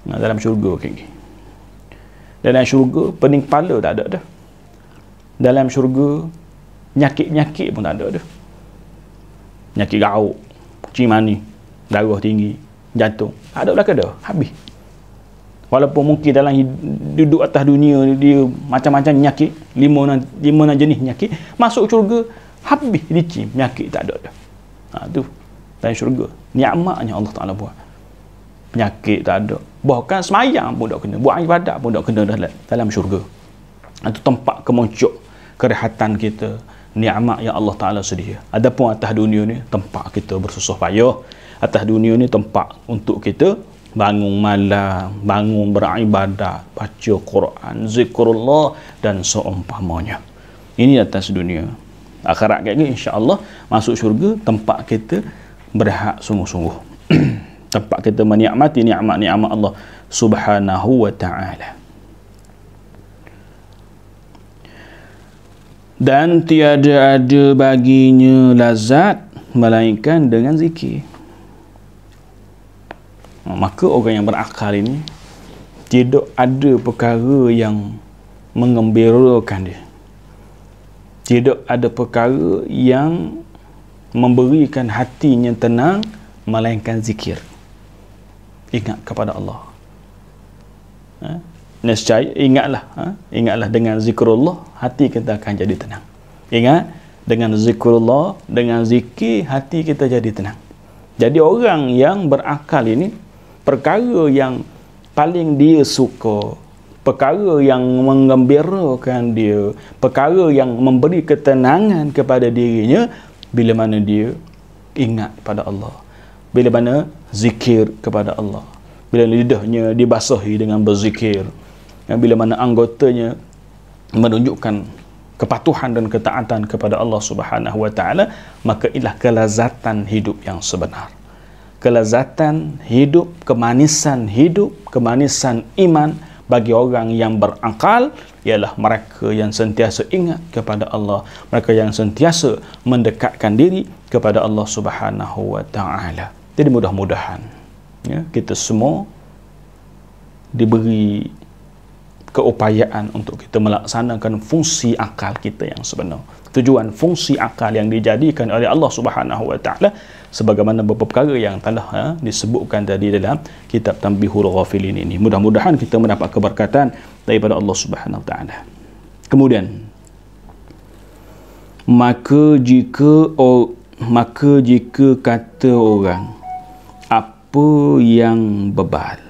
[SPEAKER 1] Dalam syurga kayak gini. Dalam syurga pening kepala tak ada dah. Dalam syurga nyakit-nyakit pun tak ada dah. Nyakit gauk, kucing mani, darah tinggi, jantung, ada belaka dah, habis. Walaupun mungkin dalam duduk atas dunia dia macam-macam nyakit, lima jenis nyakit, masuk syurga habis licin, penyakit tak ada dah. Tu dalam syurga nikmatnya Allah Taala buat. Penyakit tak ada, bahkan semayang pun tak kena, buat ibadat pun tak kena dalam syurga. Itu tempat kemuncak kerehatan kita, nikmat yang Allah Taala sedia. Adapun atas dunia ni tempat kita bersusah payah. Atas dunia ni tempat untuk kita bangun malam, bangun beribadat, baca Quran, zikrullah dan seumpamanya. Ini atas dunia. Akhirat kayak gini insya-Allah masuk syurga tempat kita berehat sungguh-sungguh. Tempat kita menikmati nikmat-nikmat Allah Subhanahu wa taala. Dan tiada ada baginya lazat melainkan dengan zikir. Maka orang yang berakal ini tidak ada perkara yang mengembirakan dia. Tidak ada perkara yang memberikan hatinya tenang melainkan zikir. Ingat kepada Allah. Nescaya ingatlah dengan zikrullah hati kita akan jadi tenang. Ingat dengan zikrullah, dengan zikir hati kita jadi tenang. Jadi orang yang berakal ini perkara yang paling dia suka, perkara yang menggembirakan dia, perkara yang memberi ketenangan kepada dirinya bila mana dia ingat pada Allah, bila mana zikir kepada Allah, bila lidahnya dibasahi dengan berzikir, bila mana anggotanya menunjukkan kepatuhan dan ketaatan kepada Allah Subhanahu wa taala, maka inilah kelazatan hidup yang sebenar. Kelazatan hidup, kemanisan iman bagi orang yang berakal ialah mereka yang sentiasa ingat kepada Allah, mereka yang sentiasa mendekatkan diri kepada Allah Subhanahu wa taala. Jadi mudah-mudahan kita semua diberi keupayaan untuk kita melaksanakan fungsi akal kita yang sebenar. Tujuan fungsi akal yang dijadikan oleh Allah Subhanahu wa taala sebagaimana beberapa perkara yang telah disebutkan tadi dalam kitab Tanbihul Ghafilin ini. Mudah-mudahan kita mendapat keberkatan daripada Allah Subhanahu wa taala. Kemudian maka jika kata orang apa yang bebal,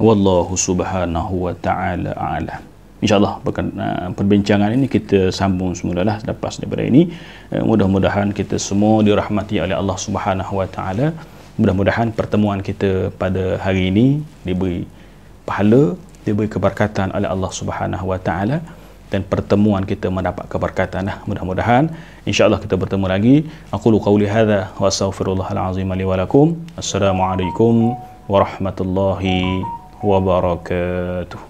[SPEAKER 1] wallahu subhanahu wa ta'ala a'lam. InsyaAllah perbincangan ini kita sambung semulalah selepas daripada ini. Mudah-mudahan kita semua dirahmati oleh Allah Subhanahu wa ta'ala. Mudah-mudahan pertemuan kita pada hari ini diberi pahala, diberi keberkatan oleh Allah Subhanahu wa ta'ala, dan pertemuan kita mendapat keberkatan. Mudah-mudahan insyaAllah kita bertemu lagi. Aqulu qawli hadha wa astaghfirullahal azim li wa lakum. Assalamualaikum warahmatullahi wabarakatuh.